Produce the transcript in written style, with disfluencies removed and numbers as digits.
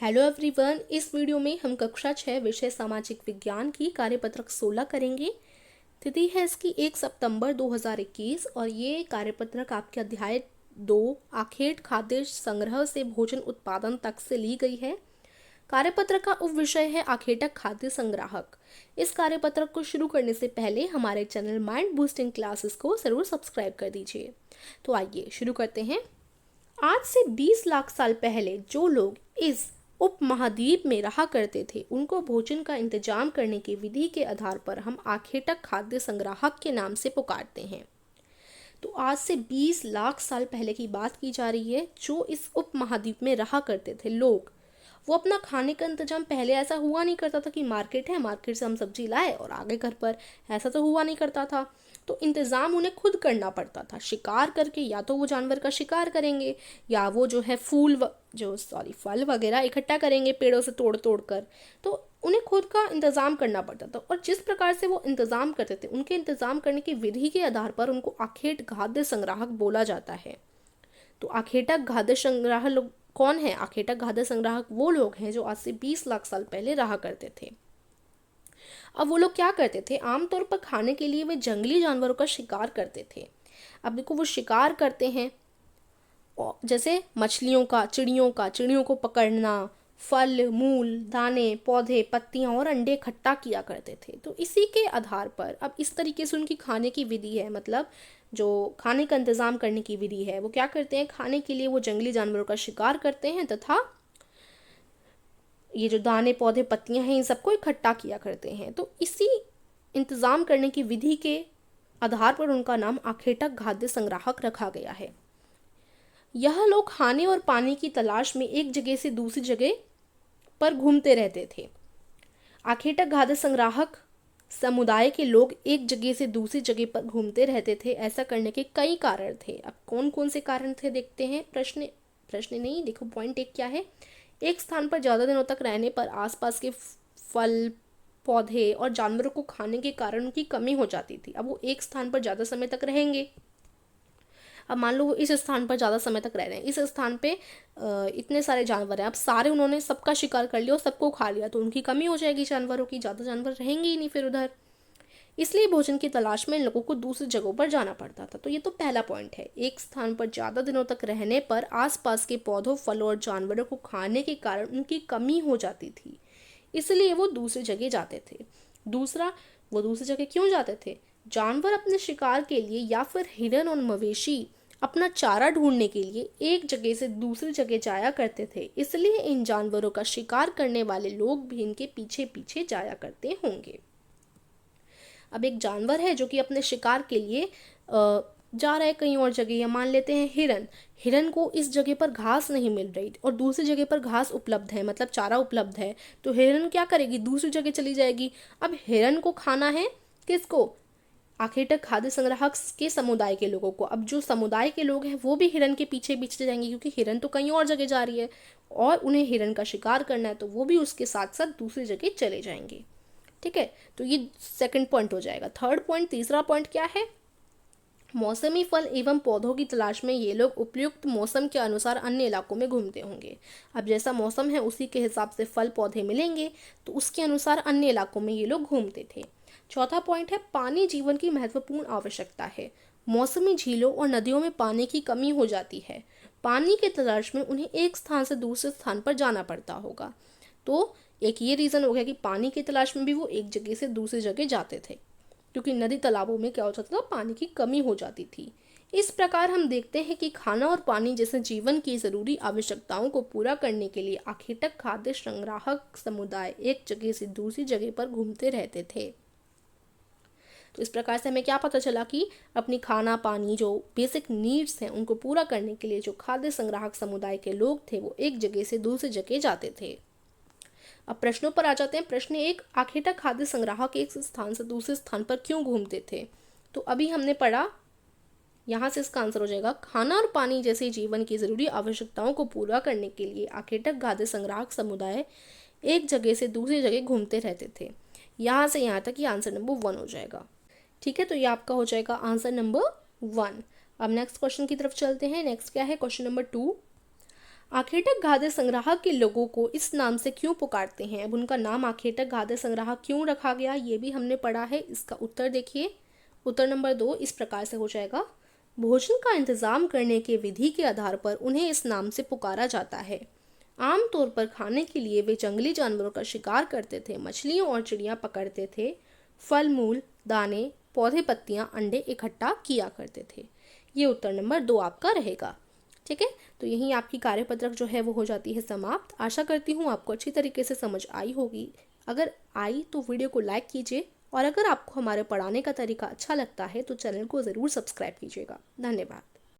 Hello everyone, इस video में हम कक्षा 6 विषय सामाजिक विज्ञान की कार्यपत्रक 16 करेंगे। तिथि है इसकी 1 सितंबर 2021 और ये कार्यपत्रक आपके अध्याय 2 आखेट खाद्य संग्रह से भोजन उत्पादन तक से ली गई है। कार्यपत्रक का उपविषय है आखेटक खाद्य संग्राहक। इस कार्यपत्रक को शुरू करने से पहले हमारे चैनल माइंड बूस्टिंग क्लासेस को जरूर सब्सक्राइब कर दीजिए। तो आइए शुरू करते हैं। आज से 20 लाख साल पहले जो लोग इस उपमहाद्वीप में रहा करते थे उनको भोजन का इंतजाम करने की विधि के आधार पर हम आखेटक खाद्य संग्राहक के नाम से पुकारते हैं। तो आज से 20 लाख साल पहले की बात की जा रही है। जो इस उपमहाद्वीप में रहा करते थे लोग, वो अपना खाने का इंतजाम पहले ऐसा हुआ नहीं करता था कि मार्केट है, मार्केट से हम सब्जी लाए और आगे घर पर, ऐसा तो हुआ नहीं करता था। तो इंतज़ाम उन्हें खुद करना पड़ता था। शिकार करके या तो वो जानवर का शिकार करेंगे या वो जो है फल वगैरह इकट्ठा करेंगे पेड़ों से तोड़ तोड़ कर। तो उन्हें खुद का इंतज़ाम करना पड़ता था और जिस प्रकार से वो इंतज़ाम करते थे उनके इंतज़ाम करने की विधि के आधार पर उनको आखेट खाद्य संग्राहक बोला जाता है। तो आखेटक खाद्य संग्राहक लोग कौन है? आखेटक खाद्य संग्राहक वो लोग हैं जो आज से 20 लाख साल पहले रहा करते थे। अब वो लोग क्या करते थे? आमतौर पर खाने के लिए वे जंगली जानवरों का शिकार करते थे। अब देखो, वो शिकार करते हैं जैसे मछलियों का, चिड़ियों को पकड़ना, फल, मूल, दाने, पौधे, पत्तियां और अंडे इकट्ठा किया करते थे। तो इसी के आधार पर अब इस तरीके से उनकी खाने की विधि है, मतलब जो खाने का इंतजाम करने की विधि है, वो क्या करते हैं? खाने के लिए वो जंगली जानवरों का शिकार करते हैं तथा ये जो दाने, पौधे, पत्तियां हैं, इन सबको इकट्ठा किया करते हैं। तो इसी इंतजाम करने की विधि के आधार पर उनका नाम आखेटक खाद्य संग्राहक रखा गया है। यह लोग खाने और पानी की तलाश में एक जगह से दूसरी जगह पर घूमते रहते थे। आखेटक खाद्य संग्राहक समुदाय के लोग एक जगह से दूसरी जगह पर घूमते रहते थे। ऐसा करने के कई कारण थे। अब कौन कौन से कारण थे देखते हैं। प्रश्न नहीं, देखो पॉइंट एक क्या है। एक स्थान पर ज़्यादा दिनों तक रहने पर आसपास के फल, पौधे और जानवरों को खाने के कारण उनकी कमी हो जाती थी। अब वो एक स्थान पर ज़्यादा समय तक रहेंगे। अब मान लो वो इस स्थान पर ज़्यादा समय तक रह रहे हैं, इस स्थान पे इतने सारे जानवर हैं, अब सारे उन्होंने सबका शिकार कर लिया और सबको खा लिया, तो उनकी कमी हो जाएगी जानवरों की, ज़्यादा जानवर रहेंगे ही नहीं फिर उधर। इसलिए भोजन की तलाश में इन लोगों को दूसरी जगहों पर जाना पड़ता था। तो ये तो पहला पॉइंट है। एक स्थान पर ज़्यादा दिनों तक रहने पर आसपास के पौधों, फलों और जानवरों को खाने के कारण उनकी कमी हो जाती थी, इसलिए वो दूसरी जगह जाते थे। दूसरा, वो दूसरी जगह क्यों जाते थे? जानवर अपने शिकार के लिए या फिर हिरन और मवेशी अपना चारा ढूंढने के लिए एक जगह से दूसरी जगह जाया करते थे, इसलिए इन जानवरों का शिकार करने वाले लोग भी इनके पीछे पीछे जाया करते होंगे। अब एक जानवर है जो कि अपने शिकार के लिए जा रहा है कहीं और जगह, या मान लेते हैं हिरन को इस जगह पर घास नहीं मिल रही और दूसरी जगह पर घास उपलब्ध है, मतलब चारा उपलब्ध है, तो हिरन क्या करेगी? दूसरी जगह चली जाएगी। अब हिरन को खाना है किसको? आखेटक खाद्य संग्राहक के समुदाय के लोगों को। अब जो समुदाय के लोग हैं वो भी हिरन के पीछे पीछे जाएंगे, क्योंकि हिरन तो कहीं और जगह जा रही है और उन्हें हिरन का शिकार करना है, तो वो भी उसके साथ साथ दूसरी जगह चले जाएंगे। ठीक है, तो ये सेकंड पॉइंट हो जाएगा। थर्ड पॉइंट, तीसरा पॉइंट क्या है? मौसमी फल एवं पौधों की तलाश में ये लोग उपयुक्त मौसम के अनुसार अन्य इलाकों में घूमते होंगे। अब जैसा मौसम है उसी के हिसाब से फल पौधे मिलेंगे, तो उसके अनुसार अन्य इलाकों में ये लोग घूमते थे। चौथा पॉइंट है, पानी जीवन की महत्वपूर्ण आवश्यकता है। मौसमी झीलों और नदियों में पानी की कमी हो जाती है। पानी की तलाश में उन्हें एक स्थान से दूसरे स्थान पर जाना पड़ता होगा। तो एक ये रीज़न हो गया कि पानी की तलाश में भी वो एक जगह से दूसरी जगह जाते थे, क्योंकि नदी तालाबों में क्या हो जाता था? पानी की कमी हो जाती थी। इस प्रकार हम देखते हैं कि खाना और पानी जैसे जीवन की जरूरी आवश्यकताओं को पूरा करने के लिए आखेटक खाद्य संग्राहक समुदाय एक जगह से दूसरी जगह पर घूमते रहते थे। तो इस प्रकार से हमें क्या पता चला कि अपनी खाना, पानी, जो बेसिक नीड्स हैं उनको पूरा करने के लिए जो खाद्य संग्राहक समुदाय के लोग थे वो एक जगह से दूसरी जगह जाते थे। अब प्रश्नों पर आ जाते हैं। प्रश्न एक, आखेटक खाद्य संग्राहक एक स्थान से दूसरे स्थान पर क्यों घूमते थे? तो अभी हमने पढ़ा, यहाँ से इसका आंसर हो जाएगा, खाना और पानी जैसे जीवन की जरूरी आवश्यकताओं को पूरा करने के लिए आखेटक खाद्य संग्राहक समुदाय एक जगह से दूसरी जगह घूमते रहते थे। यहाँ से यहाँ तक ये आंसर नंबर 1 हो जाएगा। ठीक है, तो ये आपका हो जाएगा आंसर नंबर 1। अब नेक्स्ट क्वेश्चन की तरफ चलते हैं। नेक्स्ट क्या है? क्वेश्चन नंबर 2, आखेटक घादे संग्राहक के लोगों को इस नाम से क्यों पुकारते हैं? अब उनका नाम आखेटक घादे संग्राहक क्यों रखा गया, ये भी हमने पढ़ा है। इसका उत्तर देखिए, उत्तर नंबर 2 इस प्रकार से हो जाएगा। भोजन का इंतजाम करने के विधि के आधार पर उन्हें इस नाम से पुकारा जाता है। आमतौर पर खाने के लिए वे जंगली जानवरों का शिकार करते थे, मछलियों और चिड़िया पकड़ते थे, फल मूल, दाने, पौधे, पत्तियां, अंडे इकट्ठा किया करते थे। ये उत्तर नंबर 2 आपका रहेगा। ठीक है, तो यहीं आपकी कार्यपत्रक जो है वो हो जाती है समाप्त। आशा करती हूँ आपको अच्छी तरीके से समझ आई होगी। अगर आई तो वीडियो को लाइक कीजिए, और अगर आपको हमारे पढ़ाने का तरीका अच्छा लगता है तो चैनल को ज़रूर सब्सक्राइब कीजिएगा। धन्यवाद।